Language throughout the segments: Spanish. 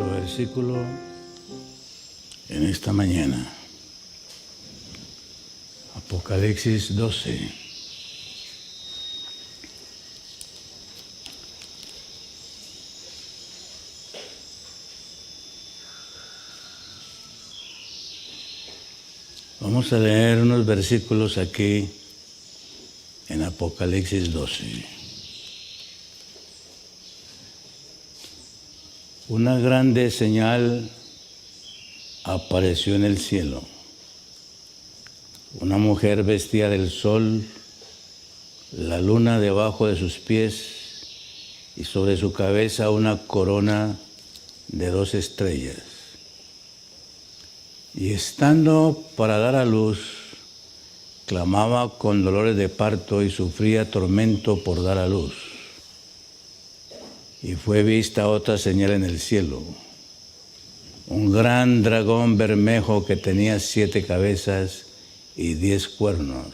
nuestro versículo en esta mañana. Apocalipsis 12. Vamos a leer unos versículos aquí en Apocalipsis 12. Una grande señal apareció en el cielo. Una mujer vestida del sol, la luna debajo de sus pies y sobre su cabeza una corona de 2 estrellas. Y estando para dar a luz, clamaba con dolores de parto y sufría tormento por dar a luz. Y fue vista otra señal en el cielo, un gran dragón bermejo que tenía 7 cabezas y 10 cuernos,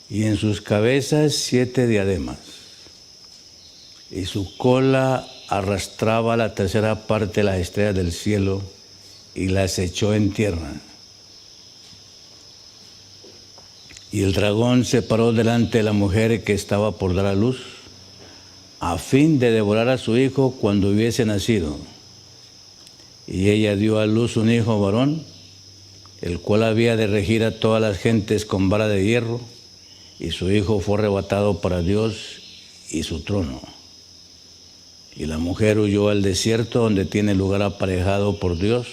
y en sus cabezas 7 diademas, y su cola arrastraba la tercera parte de las estrellas del cielo y las echó en tierra. Y el dragón se paró delante de la mujer que estaba por dar a luz, a fin de devorar a su hijo cuando hubiese nacido. Y ella dio a luz un hijo varón, el cual había de regir a todas las gentes con vara de hierro, y su hijo fue arrebatado para Dios y su trono. Y la mujer huyó al desierto, donde tiene lugar aparejado por Dios,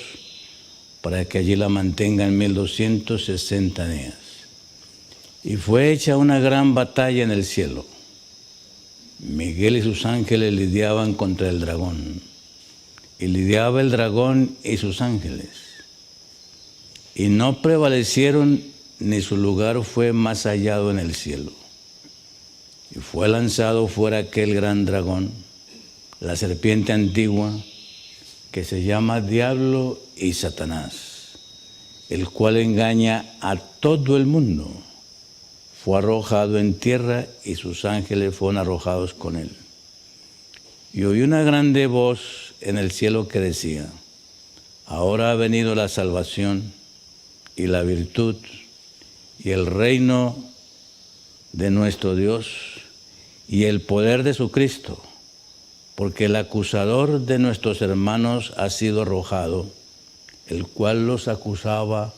para que allí la mantengan 1260 días. Y fue hecha una gran batalla en el cielo. Miguel y sus ángeles lidiaban contra el dragón, y lidiaba el dragón y sus ángeles. Y no prevalecieron, ni su lugar fue más hallado en el cielo. Y fue lanzado fuera aquel gran dragón, la serpiente antigua, que se llama Diablo y Satanás, el cual engaña a todo el mundo. Fue arrojado en tierra y sus ángeles fueron arrojados con él. Y oí una grande voz en el cielo que decía: ahora ha venido la salvación y la virtud y el reino de nuestro Dios y el poder de su Cristo, porque el acusador de nuestros hermanos ha sido arrojado, el cual los acusaba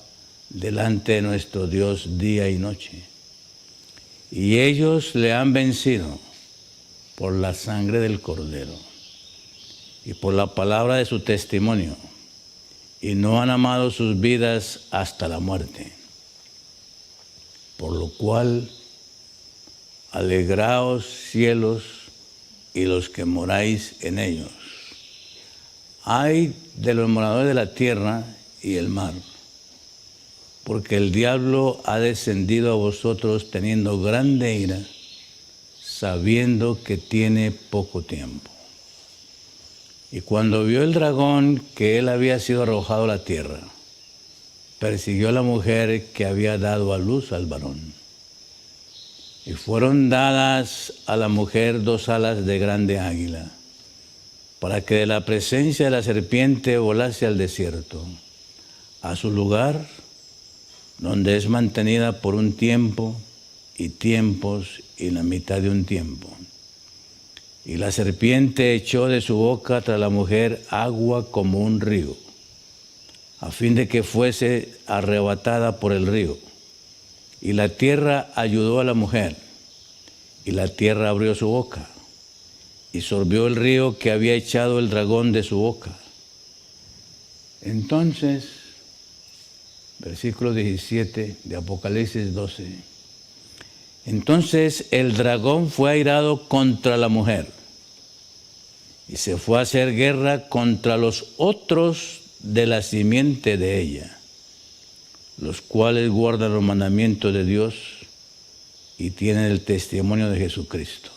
delante de nuestro Dios día y noche. Y ellos le han vencido por la sangre del Cordero y por la palabra de su testimonio, y no han amado sus vidas hasta la muerte. Por lo cual, alegraos cielos y los que moráis en ellos. Ay de los moradores de la tierra y el mar, porque el diablo ha descendido a vosotros teniendo grande ira, sabiendo que tiene poco tiempo. Y cuando vio el dragón que él había sido arrojado a la tierra, persiguió a la mujer que había dado a luz al varón. Y fueron dadas a la mujer 2 alas de grande águila, para que de la presencia de la serpiente volase al desierto, a su lugar, donde es mantenida por un tiempo y tiempos y la mitad de un tiempo. Y la serpiente echó de su boca tras la mujer agua como un río, a fin de que fuese arrebatada por el río. Y la tierra ayudó a la mujer, y la tierra abrió su boca, y sorbió el río que había echado el dragón de su boca. Entonces, versículo 17 de Apocalipsis 12. Entonces el dragón fue airado contra la mujer, y se fue a hacer guerra contra los otros de la simiente de ella, los cuales guardan los mandamientos de Dios y tienen el testimonio de Jesucristo.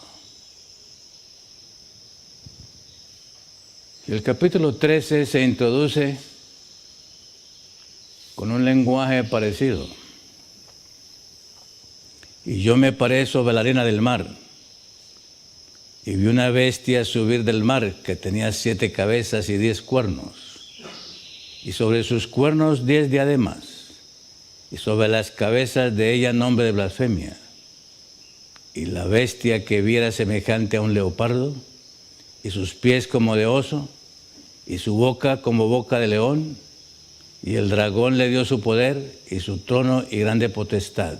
El capítulo 13 se introduce con un lenguaje parecido. Y yo me paré sobre la arena del mar, y vi una bestia subir del mar que tenía 7 cabezas y 10 cuernos, y sobre sus cuernos 10 diademas, y sobre las cabezas de ella nombre de blasfemia. Y la bestia que vi era semejante a un leopardo, y sus pies como de oso, y su boca como boca de león, y el dragón le dio su poder, y su trono y grande potestad.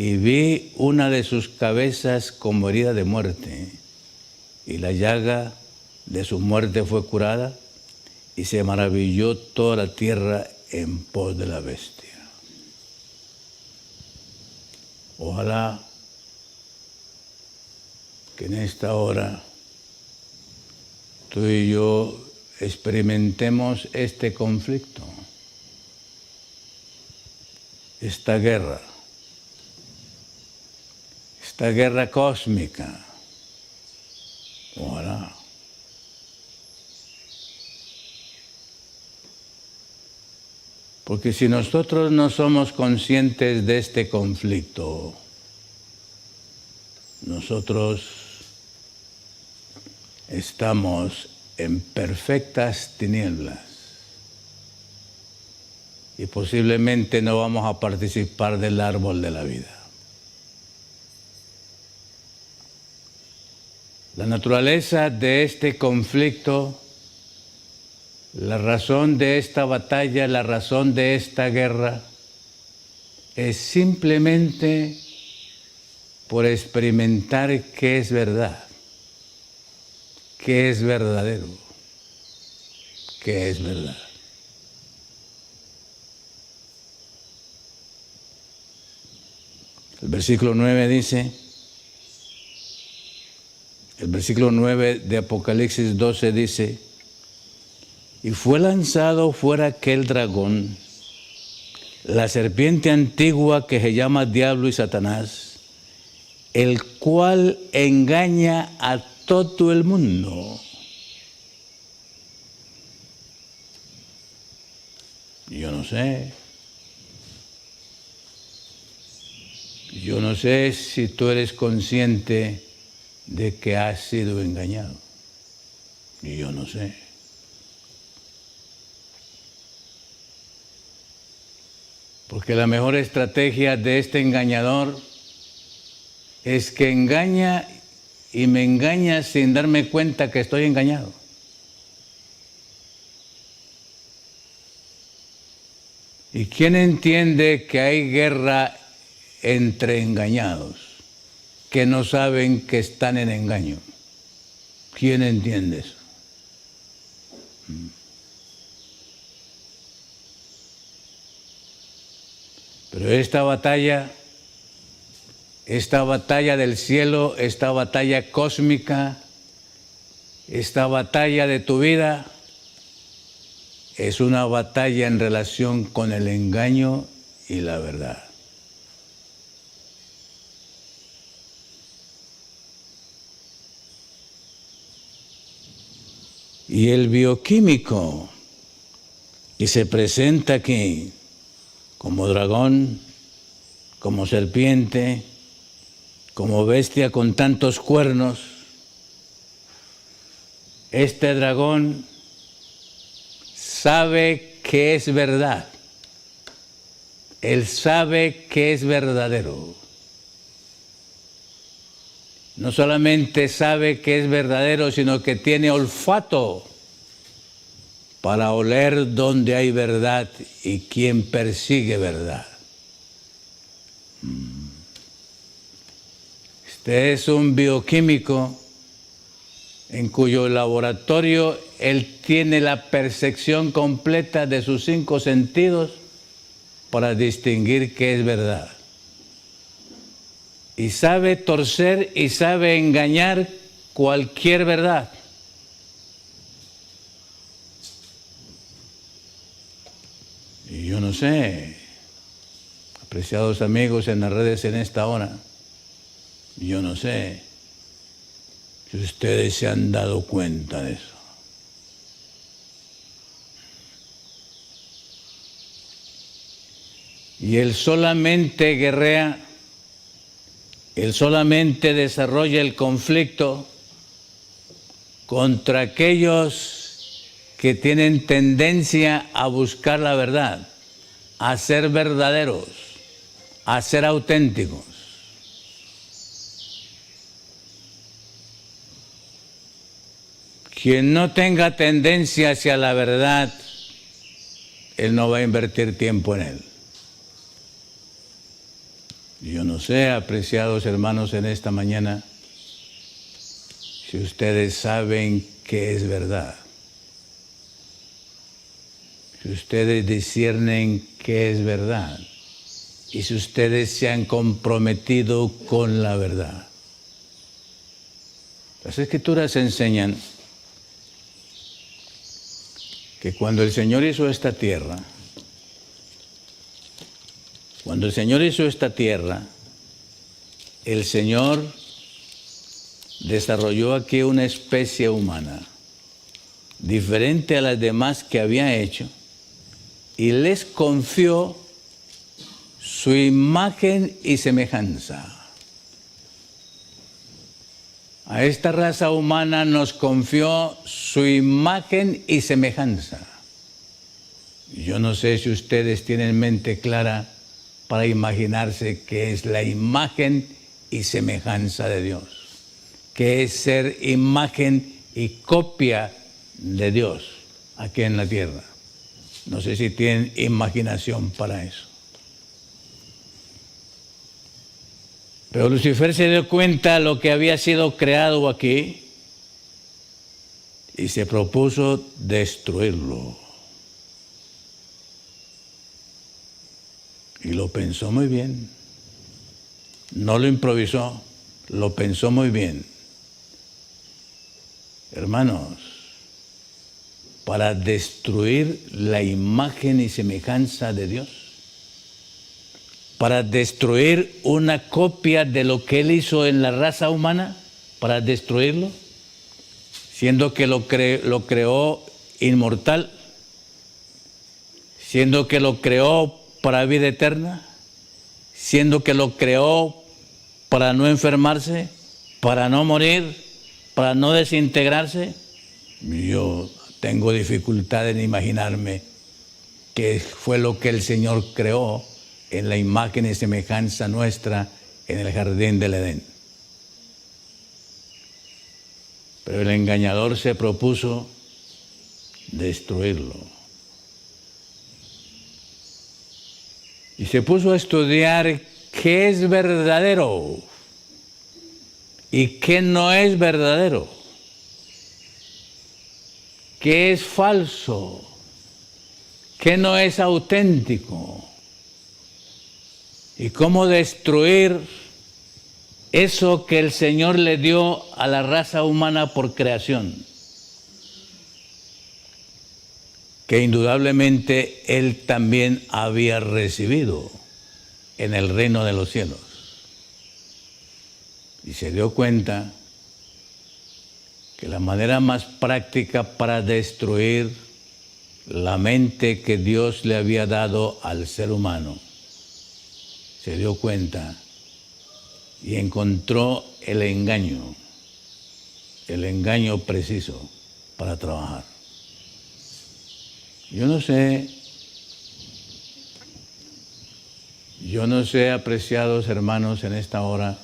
Y vi una de sus cabezas como herida de muerte, y la llaga de su muerte fue curada, y se maravilló toda la tierra en pos de la bestia. Ojalá que en esta hora tú y yo experimentemos este conflicto, esta guerra cósmica. Ojalá. Porque si nosotros no somos conscientes de este conflicto, nosotros estamos en perfectas tinieblas y posiblemente no vamos a participar del árbol de la vida. La naturaleza de este conflicto, la razón de esta batalla, la razón de esta guerra, es simplemente por experimentar qué es verdad, qué es verdadero, qué es verdad. El versículo 9 dice, el versículo 9 de Apocalipsis 12 dice, y fue lanzado fuera aquel dragón, la serpiente antigua que se llama Diablo y Satanás, el cual engaña a todo el mundo. Yo no sé si tú eres consciente de que has sido engañado. Yo no sé. Porque la mejor estrategia de este engañador es que engaña y me engaña sin darme cuenta que estoy engañado. ¿Y quién entiende que hay guerra entre engañados que no saben que están en engaño? ¿Quién entiende eso? Pero esta batalla del cielo, esta batalla cósmica, esta batalla de tu vida, es una batalla en relación con el engaño y la verdad. Y el bioquímico que se presenta aquí como dragón, como serpiente, como bestia con tantos cuernos, este dragón sabe que es verdad. Él sabe que es verdadero. No solamente sabe que es verdadero, sino que tiene olfato para oler donde hay verdad y quién persigue verdad. Este es un bioquímico en cuyo laboratorio él tiene la percepción completa de sus 5 sentidos para distinguir qué es verdad. Y sabe torcer y sabe engañar cualquier verdad. Y yo no sé, apreciados amigos en las redes en esta hora, yo no sé si ustedes se han dado cuenta de eso. Y él solamente guerrea Él solamente desarrolla el conflicto contra aquellos que tienen tendencia a buscar la verdad, a ser verdaderos, a ser auténticos. Quien no tenga tendencia hacia la verdad, él no va a invertir tiempo en él. Yo no sé, apreciados hermanos, en esta mañana, si ustedes saben qué es verdad, si ustedes disciernen qué es verdad y si ustedes se han comprometido con la verdad. Las Escrituras enseñan que cuando el Señor hizo esta tierra, el Señor desarrolló aquí una especie humana diferente a las demás que había hecho y les confió su imagen y semejanza. A esta raza humana nos confió su imagen y semejanza. Yo no sé si ustedes tienen mente clara para imaginarse qué es la imagen y semejanza de Dios, qué es ser imagen y copia de Dios aquí en la tierra. No sé si tienen imaginación para eso. Pero Lucifer se dio cuenta de lo que había sido creado aquí y se propuso destruirlo. Y lo pensó muy bien. No lo improvisó, lo pensó muy bien. Hermanos, para destruir la imagen y semejanza de Dios, para destruir una copia de lo que Él hizo en la raza humana, para destruirlo, siendo que lo creó inmortal, siendo que lo creó para vida eterna, siendo que lo creó para no enfermarse, para no morir, para no desintegrarse. Yo tengo dificultad en imaginarme qué fue lo que el Señor creó en la imagen y semejanza nuestra en el jardín del Edén. Pero el engañador se propuso destruirlo. Y se puso a estudiar qué es verdadero y qué no es verdadero, qué es falso, qué no es auténtico, y cómo destruir eso que el Señor le dio a la raza humana por creación, que indudablemente Él también había recibido en el reino de los cielos. Y se dio cuenta que la manera más práctica para destruir la mente que Dios le había dado al ser humano, se dio cuenta y encontró el engaño preciso para trabajar. Yo no sé, apreciados hermanos, en esta hora,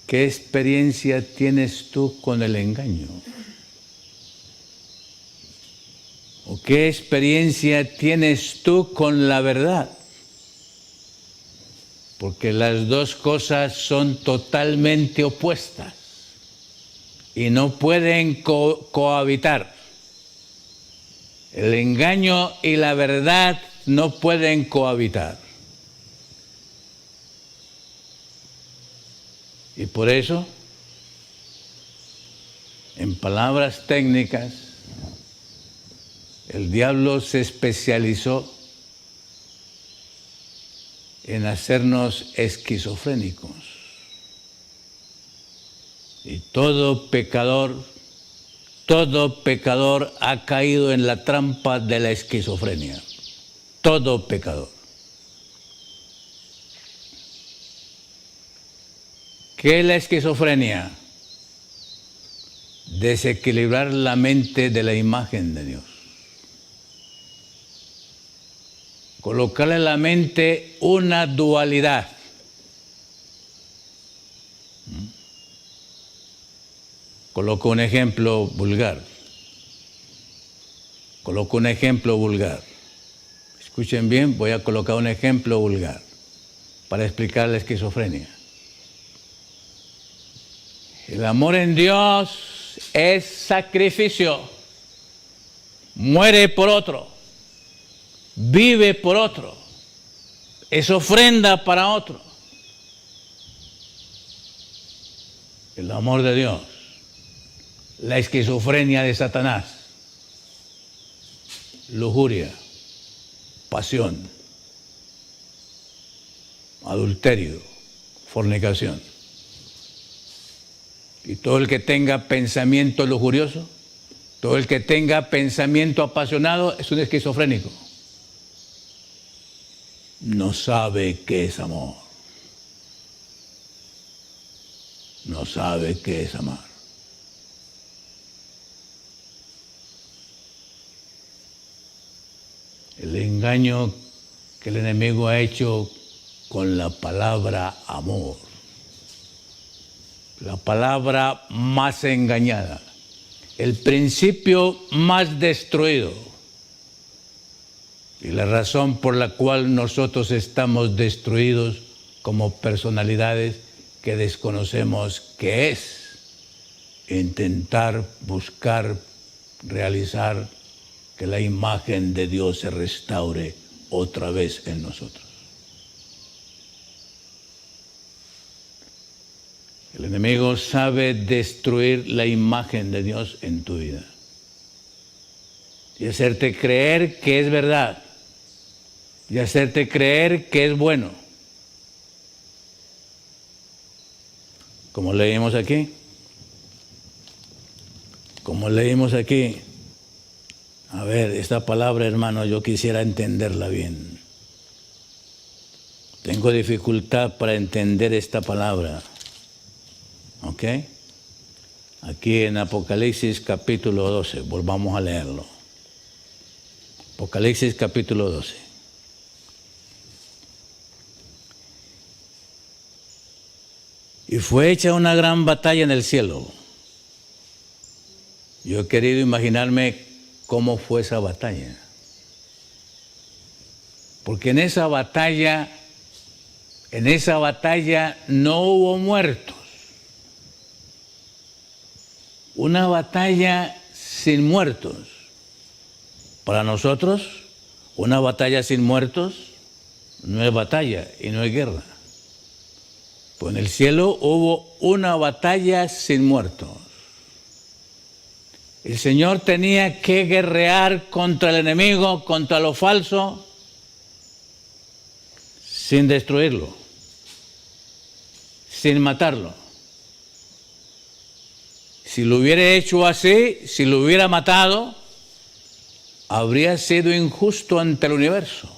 ¿qué experiencia tienes tú con el engaño? ¿O qué experiencia tienes tú con la verdad? Porque las dos cosas son totalmente opuestas y no pueden cohabitar. El engaño y la verdad no pueden cohabitar. Y por eso, en palabras técnicas, el diablo se especializó en hacernos esquizofrénicos. Y todo pecador ha caído en la trampa de la esquizofrenia. Todo pecador. ¿Qué es la esquizofrenia? Desequilibrar la mente de la imagen de Dios. Colocarle en la mente una dualidad. Coloco un ejemplo vulgar. Escuchen bien, voy a colocar un ejemplo vulgar para explicar la esquizofrenia. El amor en Dios es sacrificio. Muere por otro. Vive por otro. Es ofrenda para otro. El amor de Dios. La esquizofrenia de Satanás. Lujuria. Pasión. Adulterio. Fornicación. Y todo el que tenga pensamiento lujurioso, todo el que tenga pensamiento apasionado es un esquizofrénico. No sabe qué es amor. No sabe qué es amar. El engaño que el enemigo ha hecho con la palabra amor. La palabra más engañada. El principio más destruido. Y la razón por la cual nosotros estamos destruidos como personalidades que desconocemos qué es. Intentar, buscar, realizar que la imagen de Dios se restaure otra vez en nosotros. El enemigo sabe destruir la imagen de Dios en tu vida y hacerte creer que es verdad y hacerte creer que es bueno. Como leímos aquí. A ver, esta palabra, hermano, yo quisiera entenderla bien. Tengo dificultad para entender esta palabra. ¿Ok? Aquí en Apocalipsis capítulo 12, volvamos a leerlo. Apocalipsis capítulo 12. Y fue hecha una gran batalla en el cielo. Yo he querido imaginarme cómo fue esa batalla. Porque en esa batalla no hubo muertos. Una batalla sin muertos. Para nosotros, una batalla sin muertos no es batalla y no es guerra. Pues en el cielo hubo una batalla sin muertos. El Señor tenía que guerrear contra el enemigo, contra lo falso, sin destruirlo, sin matarlo. Si lo hubiera hecho así, si lo hubiera matado, habría sido injusto ante el universo.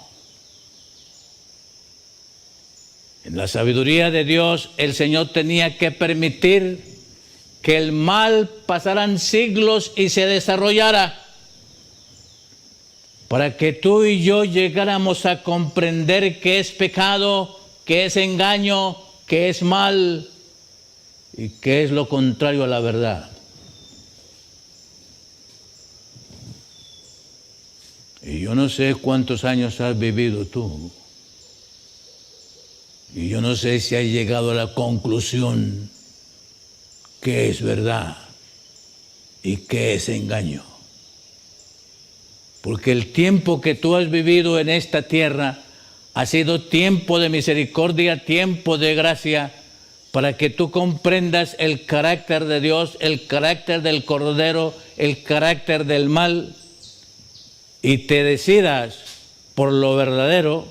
En la sabiduría de Dios, el Señor tenía que permitir que el mal pasaran siglos y se desarrollara para que tú y yo llegáramos a comprender qué es pecado, qué es engaño, qué es mal y qué es lo contrario a la verdad. Y yo no sé cuántos años has vivido tú. Y yo no sé si has llegado a la conclusión qué es verdad y qué es engaño. Porque el tiempo que tú has vivido en esta tierra ha sido tiempo de misericordia, tiempo de gracia, para que tú comprendas el carácter de Dios, el carácter del Cordero, el carácter del mal, y te decidas por lo verdadero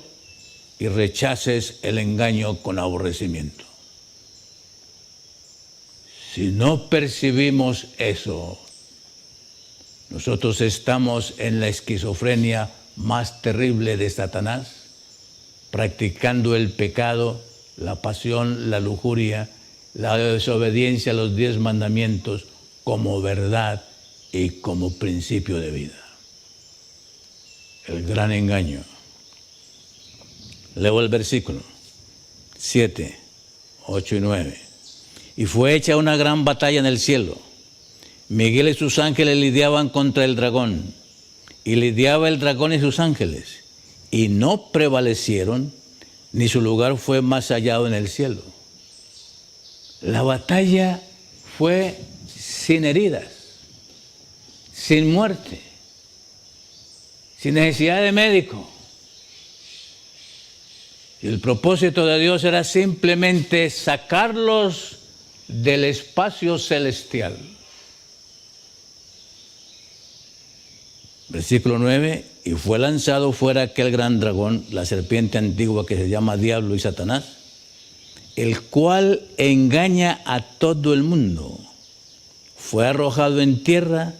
y rechaces el engaño con aborrecimiento. Si no percibimos eso, nosotros estamos en la esquizofrenia más terrible de Satanás, practicando el pecado, la pasión, la lujuria la desobediencia a los 10 mandamientos como verdad y como principio de vida. El gran engaño. Leo el versículo 7, 8 y 9. Y fue hecha una gran batalla en el cielo. Miguel y sus ángeles lidiaban contra el dragón. Y lidiaba el dragón y sus ángeles. Y no prevalecieron, ni su lugar fue más hallado en el cielo. La batalla fue sin heridas, sin muerte, sin necesidad de médico. Y el propósito de Dios era simplemente sacarlos del espacio celestial. Versículo 9, y fue lanzado fuera aquel gran dragón, la serpiente antigua que se llama Diablo y Satanás, el cual engaña a todo el mundo. Fue arrojado en tierra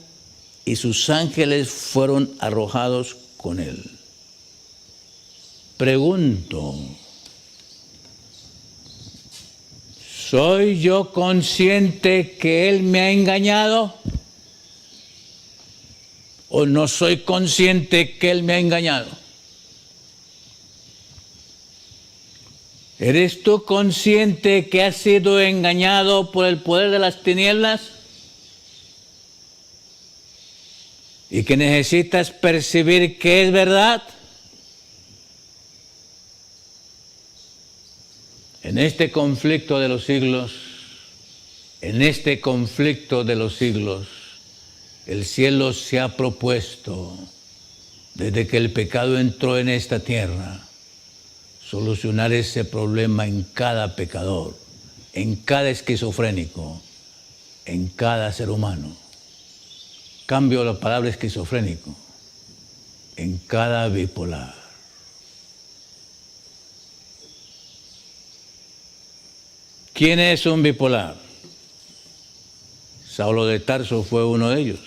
y sus ángeles fueron arrojados con él. Pregunto, ¿soy yo consciente que él me ha engañado? ¿O no soy consciente que él me ha engañado? ¿Eres tú consciente que has sido engañado por el poder de las tinieblas? ¿Y que necesitas percibir que es verdad? En este conflicto de los siglos, el cielo se ha propuesto, desde que el pecado entró en esta tierra, solucionar ese problema en cada pecador, en cada esquizofrénico, en cada ser humano. Cambio la palabra esquizofrénico, en cada bipolar. ¿Quién es un bipolar? Saulo de Tarso fue uno de ellos.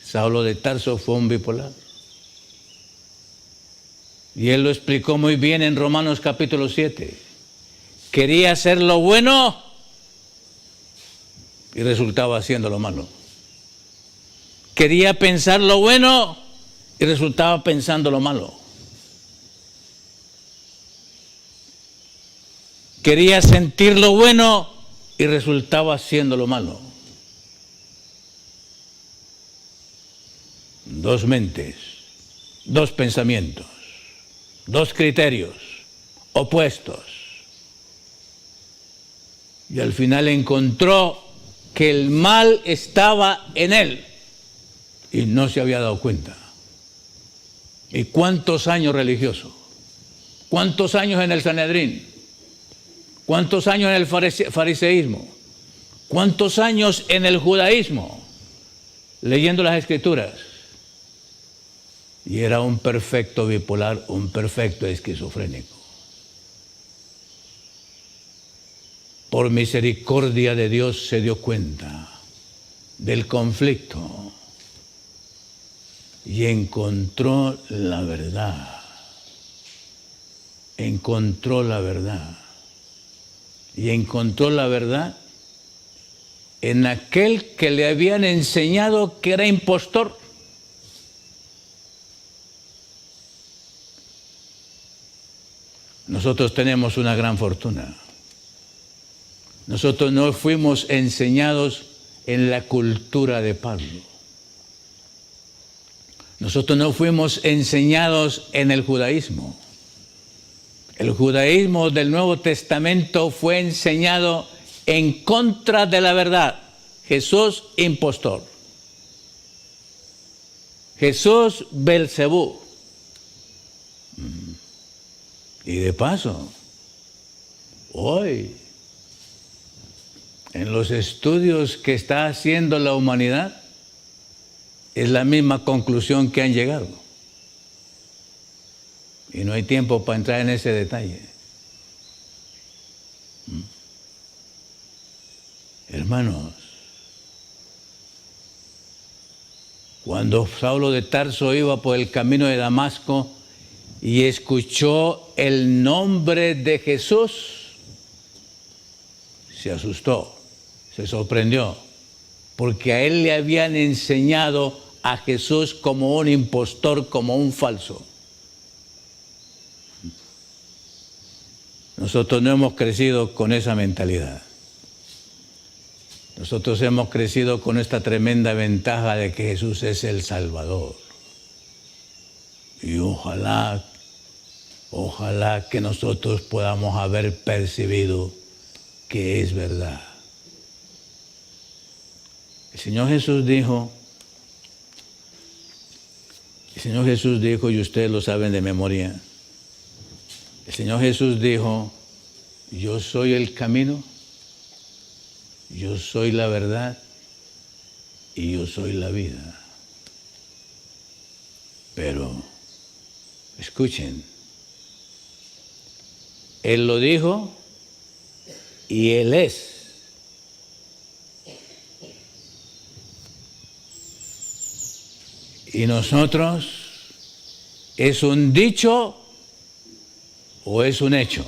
Saulo de Tarso fue un bipolar. Y él lo explicó muy bien en Romanos capítulo 7. Quería hacer lo bueno y resultaba haciendo lo malo. Quería pensar lo bueno y resultaba pensando lo malo. Quería sentir lo bueno y resultaba haciendo lo malo. Dos mentes, dos pensamientos, dos criterios opuestos. Y al final encontró que el mal estaba en él y no se había dado cuenta. ¿Y cuántos años religioso? ¿Cuántos años en el Sanedrín? ¿Cuántos años en el fariseísmo? ¿Cuántos años en el judaísmo? Leyendo las escrituras. Y era un perfecto bipolar, un perfecto esquizofrénico. Por misericordia de Dios se dio cuenta del conflicto y encontró la verdad. Encontró la verdad. Y encontró la verdad en aquel que le habían enseñado que era impostor. Nosotros tenemos una gran fortuna. Nosotros no fuimos enseñados en la cultura de Pablo. Nosotros no fuimos enseñados en el judaísmo. El judaísmo del Nuevo Testamento fue enseñado en contra de la verdad. Jesús, impostor. Jesús, Belcebú. Y de paso, hoy, en los estudios que está haciendo la humanidad, es la misma conclusión que han llegado. Y no hay tiempo para entrar en ese detalle. Hermanos, cuando Saulo de Tarso iba por el camino de Damasco y escuchó el nombre de Jesús, se asustó, se sorprendió, porque a él le habían enseñado a Jesús como un impostor, como un falso. Nosotros no hemos crecido con esa mentalidad. Nosotros hemos crecido con esta tremenda ventaja de que Jesús es el Salvador. Y ojalá que nosotros podamos haber percibido que es verdad. El Señor Jesús dijo, y ustedes lo saben de memoria, el Señor Jesús dijo, yo soy el camino, yo soy la verdad y yo soy la vida. Pero, escuchen, Él lo dijo y Él es. Y nosotros, ¿es un dicho o es un hecho?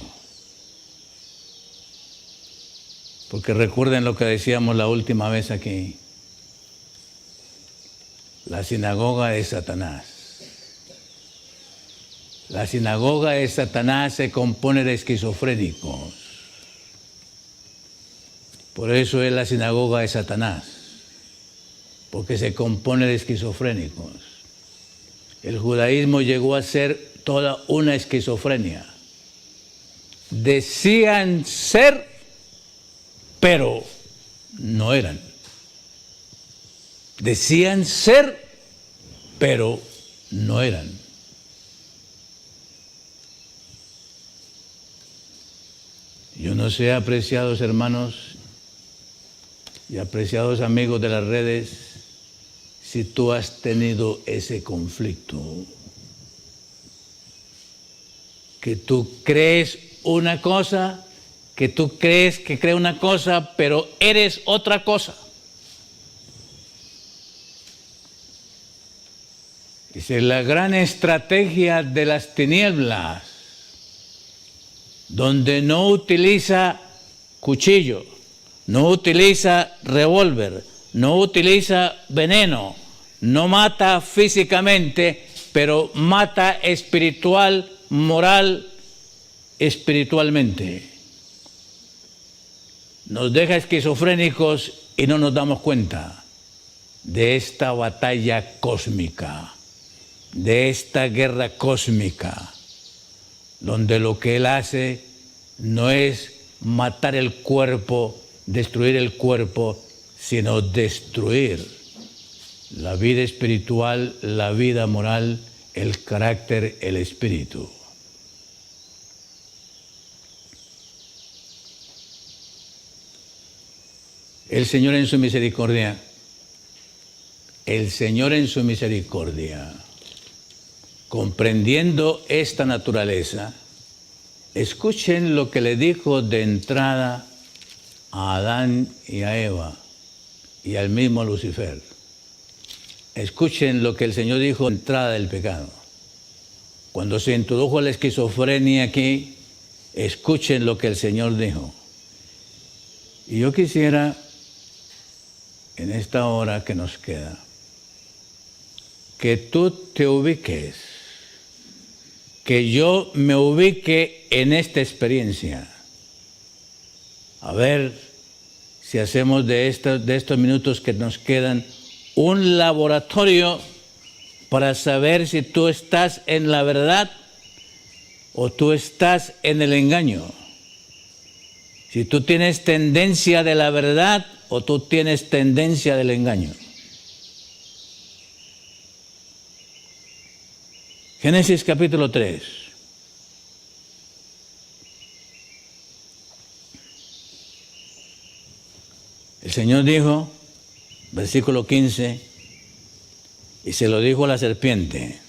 Porque recuerden lo que decíamos la última vez aquí. La sinagoga de Satanás. La sinagoga de Satanás se compone de esquizofrénicos. Por eso es la sinagoga de Satanás. Porque se compone de esquizofrénicos. El judaísmo llegó a ser toda una esquizofrenia. Decían ser, pero no eran. Decían ser, pero no eran. Yo no sé, apreciados hermanos y apreciados amigos de las redes, si tú has tenido ese conflicto, que tú crees una cosa, que tú crees que crees una cosa, pero eres otra cosa. Esa es la gran estrategia de las tinieblas, donde no utiliza cuchillo, no utiliza revólver, no utiliza veneno, no mata físicamente, pero mata espiritual, moral, espiritualmente. Nos deja esquizofrénicos y no nos damos cuenta de esta batalla cósmica, de esta guerra cósmica, donde lo que él hace no es matar el cuerpo, destruir el cuerpo, sino destruir la vida espiritual, la vida moral, el carácter, el espíritu. El Señor en su misericordia, comprendiendo esta naturaleza, escuchen lo que le dijo de entrada a Adán y a Eva y al mismo Lucifer. Escuchen lo que el Señor dijo de entrada del pecado. Cuando se introdujo la esquizofrenia aquí, escuchen lo que el Señor dijo. Y yo quisiera, en esta hora que nos queda, que tú te ubiques, que yo me ubique en esta experiencia. A ver si hacemos de estos minutos que nos quedan un laboratorio para saber si tú estás en la verdad o tú estás en el engaño. Si tú tienes tendencia de la verdad o tú tienes tendencia del engaño. Génesis capítulo 3. El Señor dijo, versículo 15, y se lo dijo a la serpiente,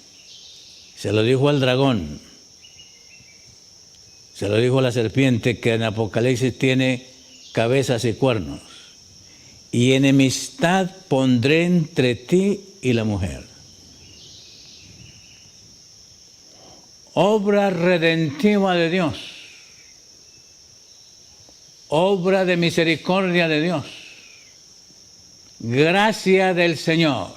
se lo dijo al dragón, se lo dijo a la serpiente que en Apocalipsis tiene cabezas y cuernos, y enemistad pondré entre ti y la mujer. Obra redentiva de Dios. obra de misericordia de Dios, gracia del Señor.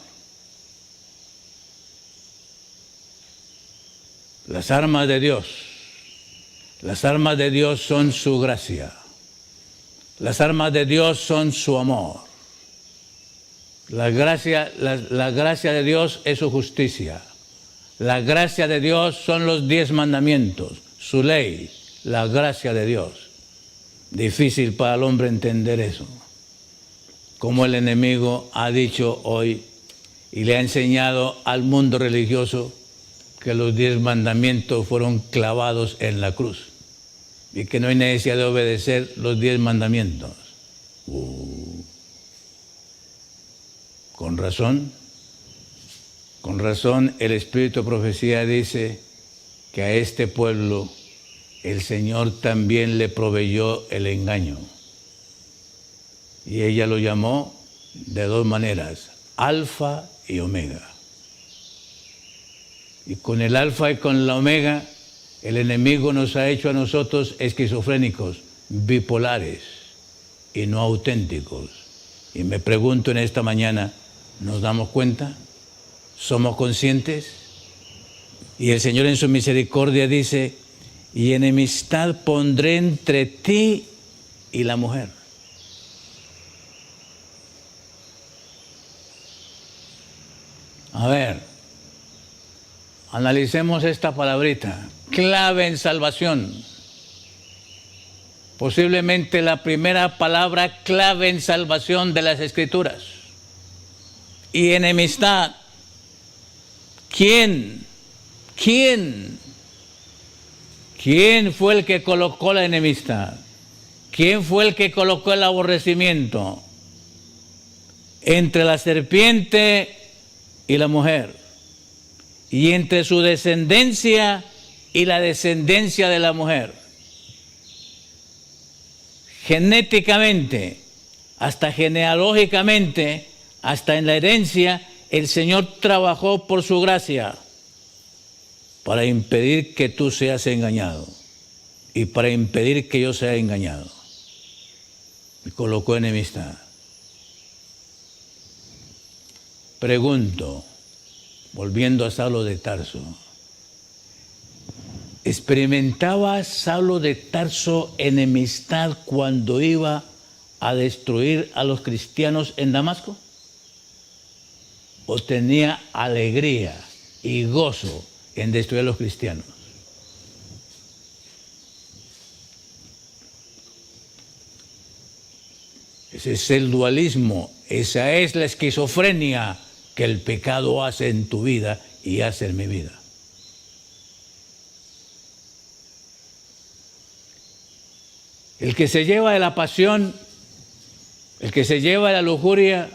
Las armas de Dios son su gracia. Las armas de Dios son su amor. La gracia de Dios es su justicia. La gracia de Dios son los 10 mandamientos, su ley, la gracia de Dios. Difícil para el hombre entender eso. Como el enemigo ha dicho hoy y le ha enseñado al mundo religioso que los 10 mandamientos fueron clavados en la cruz y que no hay necesidad de obedecer los 10 mandamientos. Con razón el Espíritu de Profecía dice que a este pueblo el Señor también le proveyó el engaño. Y ella lo llamó de 2 maneras, Alfa y Omega. Y con el Alfa y con la Omega, el enemigo nos ha hecho a nosotros esquizofrénicos, bipolares y no auténticos. Y me pregunto en esta mañana, ¿nos damos cuenta? ¿Somos conscientes? Y el Señor en su misericordia dice, y enemistad pondré entre ti y la mujer. A ver, analicemos esta palabrita, clave en salvación. Posiblemente la primera palabra clave en salvación de las Escrituras. Y enemistad. ¿Quién fue el que colocó la enemistad? ¿Quién fue el que colocó el aborrecimiento? Entre la serpiente y la mujer, y entre su descendencia y la descendencia de la mujer. Genéticamente, hasta genealógicamente, hasta en la herencia, el Señor trabajó por su gracia para impedir que tú seas engañado y para impedir que yo sea engañado. Y colocó enemistad. Pregunto, volviendo a Saulo de Tarso, ¿experimentaba Saulo de Tarso enemistad cuando iba a destruir a los cristianos en Damasco? ¿O tenía alegría y gozo en destruir a los cristianos? Ese es el dualismo, esa es la esquizofrenia que el pecado hace en tu vida y hace en mi vida. El que se lleva de la pasión, el que se lleva de la lujuria,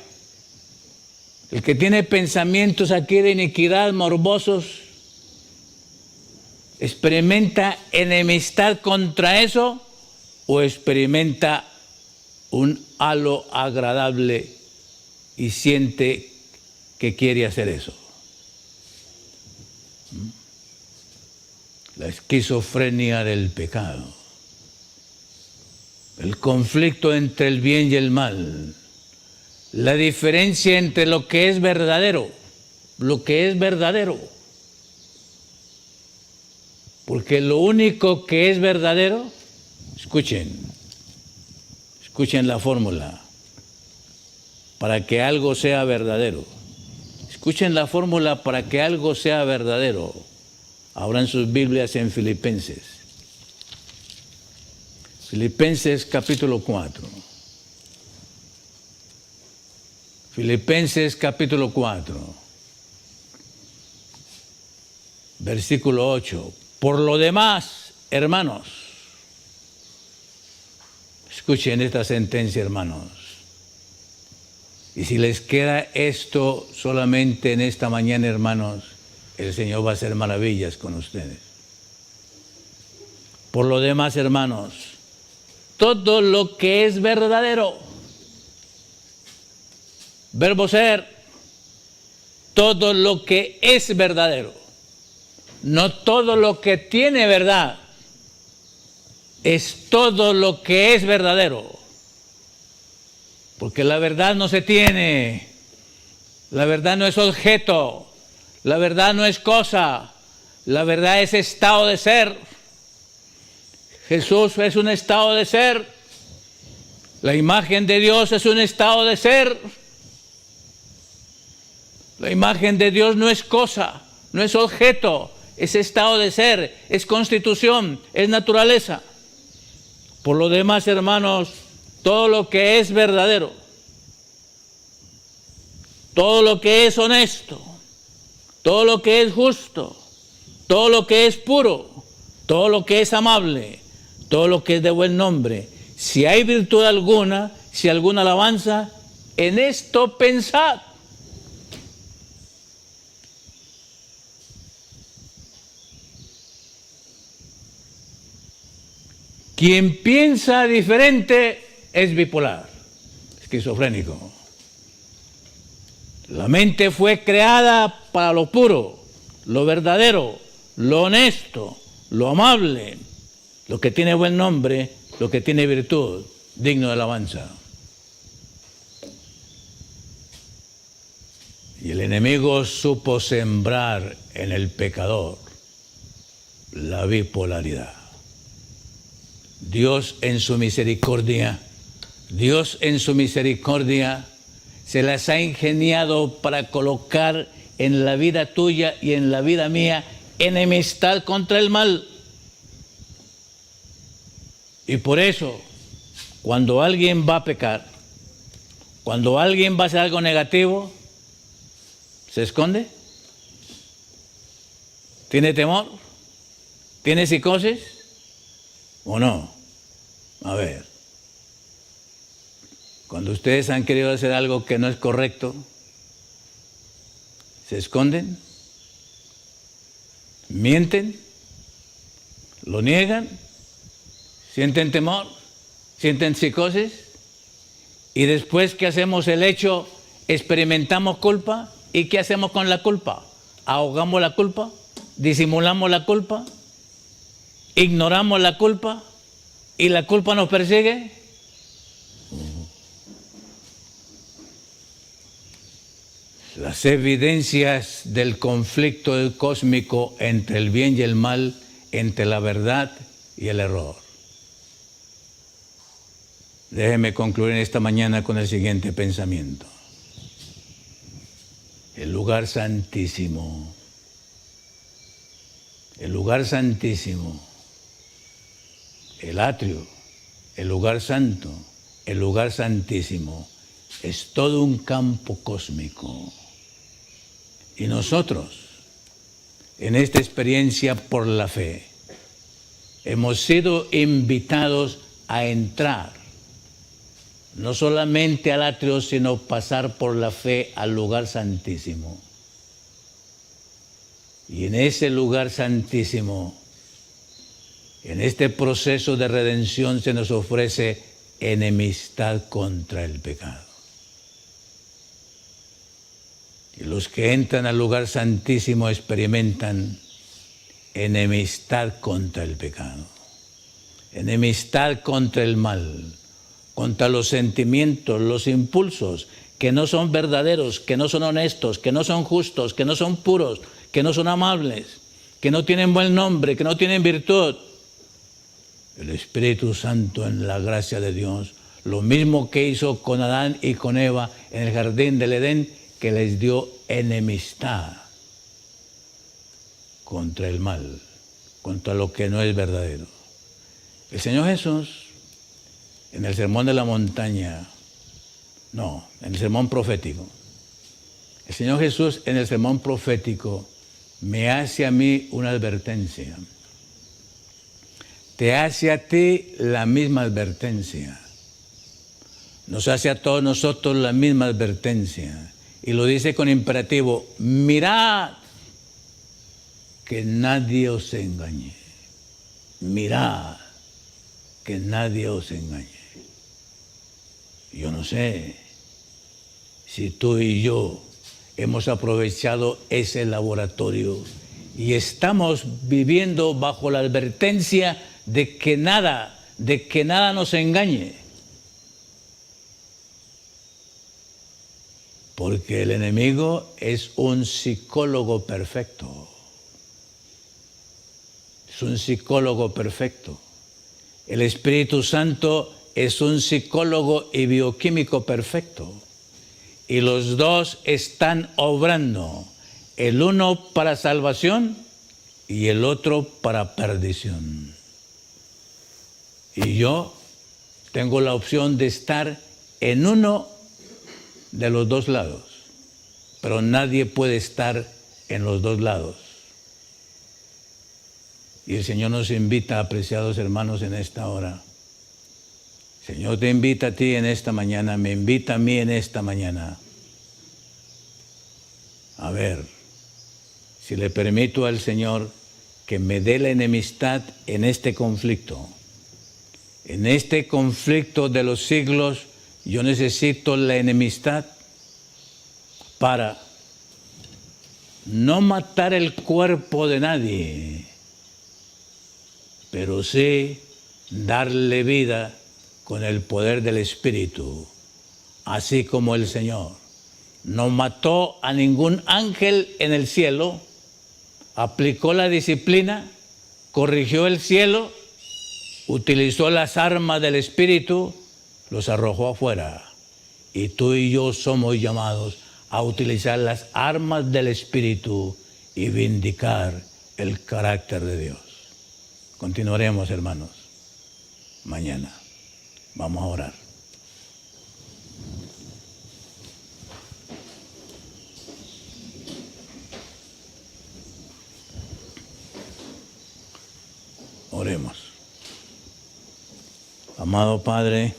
el que tiene pensamientos aquí de iniquidad, morbosos, ¿experimenta enemistad contra eso o experimenta un halo agradable y siente que quiere hacer eso? La esquizofrenia del pecado, el conflicto entre el bien y el mal, la diferencia entre lo que es verdadero, porque lo único que es verdadero, escuchen la fórmula, para que algo sea verdadero. Escuchen la fórmula para que algo sea verdadero. Abran sus Biblias en Filipenses. Filipenses capítulo 4. Filipenses capítulo 4. Versículo 8. Por lo demás, hermanos, escuchen esta sentencia, hermanos. Y si les queda esto solamente en esta mañana, hermanos, el Señor va a hacer maravillas con ustedes. Por lo demás, hermanos, todo lo que es verdadero, verbo ser, todo lo que es verdadero, no todo lo que tiene verdad. es todo lo que es verdadero. Porque la verdad no se tiene, la verdad no es objeto, la verdad no es cosa, la verdad es estado de ser. Jesús es un estado de ser, la imagen de Dios es un estado de ser. La imagen de Dios no es cosa, no es objeto, es estado de ser, es constitución, es naturaleza. Por lo demás, hermanos, todo lo que es verdadero, todo lo que es honesto, todo lo que es justo, todo lo que es puro, todo lo que es amable, todo lo que es de buen nombre, si hay virtud alguna, si alguna alabanza, en esto pensad. Quien piensa diferente es bipolar, esquizofrénico. La mente fue creada para lo puro, lo verdadero, lo honesto, lo amable, lo que tiene buen nombre, lo que tiene virtud, digno de alabanza. Y el enemigo supo sembrar en el pecador la bipolaridad. Dios en su misericordia se las ha ingeniado para colocar en la vida tuya y en la vida mía enemistad contra el mal. Y por eso, cuando alguien va a pecar, cuando alguien va a hacer algo negativo, ¿se esconde? ¿Tiene temor? ¿Tiene psicosis? ¿O no? A ver, cuando ustedes han querido hacer algo que no es correcto, ¿se esconden? ¿Mienten? ¿Lo niegan? ¿Sienten temor? ¿Sienten psicosis? Y después que hacemos el hecho, experimentamos culpa. ¿Y qué hacemos con la culpa? ¿Ahogamos la culpa? ¿Disimulamos la culpa? ¿Ignoramos la culpa? ¿Y la culpa nos persigue? Las evidencias del conflicto cósmico entre el bien y el mal, entre la verdad y el error. Déjeme concluir esta mañana con el siguiente pensamiento. El lugar santísimo, el atrio, el lugar santo, el lugar santísimo, es todo un campo cósmico. Y nosotros, en esta experiencia por la fe, hemos sido invitados a entrar, no solamente al atrio, sino pasar por la fe al lugar santísimo. Y en ese lugar santísimo, en este proceso de redención, se nos ofrece enemistad contra el pecado. Y los que entran al lugar santísimo experimentan enemistad contra el pecado, enemistad contra el mal, contra los sentimientos, los impulsos que no son verdaderos, que no son honestos, que no son justos, que no son puros, que no son amables, que no tienen buen nombre, que no tienen virtud. El Espíritu Santo, en la gracia de Dios, lo mismo que hizo con Adán y con Eva en el jardín del Edén, que les dio enemistad contra el mal, contra lo que no es verdadero. El Señor Jesús, en el Sermón de la Montaña, en el Sermón Profético, el Señor Jesús en el Sermón Profético me hace a mí una advertencia. Te hace a ti la misma advertencia. Nos hace a todos nosotros la misma advertencia. Y lo dice con imperativo: mirad que nadie os engañe. Mirad que nadie os engañe. Yo no sé si tú y yo hemos aprovechado ese laboratorio y estamos viviendo bajo la advertencia de que nada de que nada nos engañe. Porque el enemigo es un psicólogo perfecto. Es un psicólogo perfecto. El Espíritu Santo es un psicólogo y bioquímico perfecto. Y los dos están obrando, el uno para salvación y el otro para perdición. Y yo tengo la opción de estar en uno de los dos lados, pero nadie puede estar en los dos lados. Y el Señor nos invita, apreciados hermanos, en esta hora. El Señor te invita a ti en esta mañana, me invita a mí en esta mañana. A ver, si le permito al Señor que me dé la enemistad en este conflicto. En este conflicto de los siglos, yo necesito la enemistad para no matar el cuerpo de nadie, pero sí darle vida con el poder del Espíritu, así como el Señor no mató a ningún ángel en el cielo, aplicó la disciplina, corrigió el cielo, utilizó las armas del Espíritu, los arrojó afuera. Y tú y yo somos llamados a utilizar las armas del Espíritu y vindicar el carácter de Dios. Continuaremos, hermanos, mañana. Vamos a orar. Oremos. Amado Padre,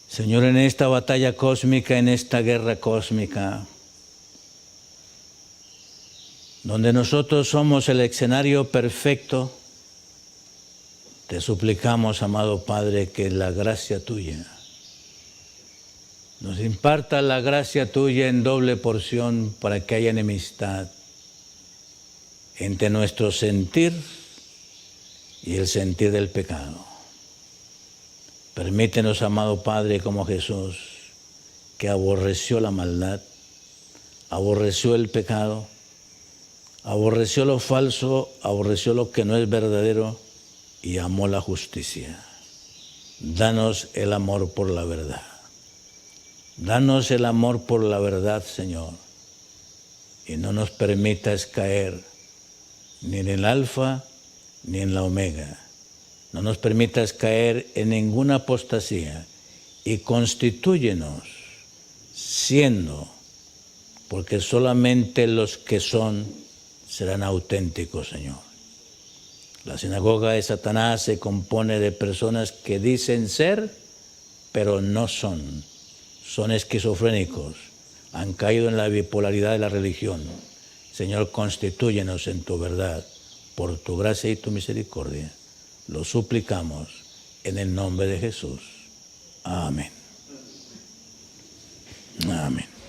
Señor, en esta batalla cósmica, en esta guerra cósmica, donde nosotros somos el escenario perfecto, te suplicamos, amado Padre, que la gracia tuya nos imparta la gracia tuya en doble porción para que haya enemistad entre nuestro sentir y el sentir del pecado. Permítenos, amado Padre, como Jesús, que aborreció la maldad, aborreció el pecado, aborreció lo falso, aborreció lo que no es verdadero y amó la justicia. Danos el amor por la verdad. Danos el amor por la verdad, Señor, y no nos permitas caer ni en el alfa ni en la omega. No nos permitas caer en ninguna apostasía y constitúyenos siendo, porque solamente los que son serán auténticos, Señor. La sinagoga de Satanás se compone de personas que dicen ser, pero no son. Son esquizofrénicos, han caído en la bipolaridad de la religión. Señor, constitúyenos en tu verdad, por tu gracia y tu misericordia. Lo suplicamos en el nombre de Jesús. Amén. Amén.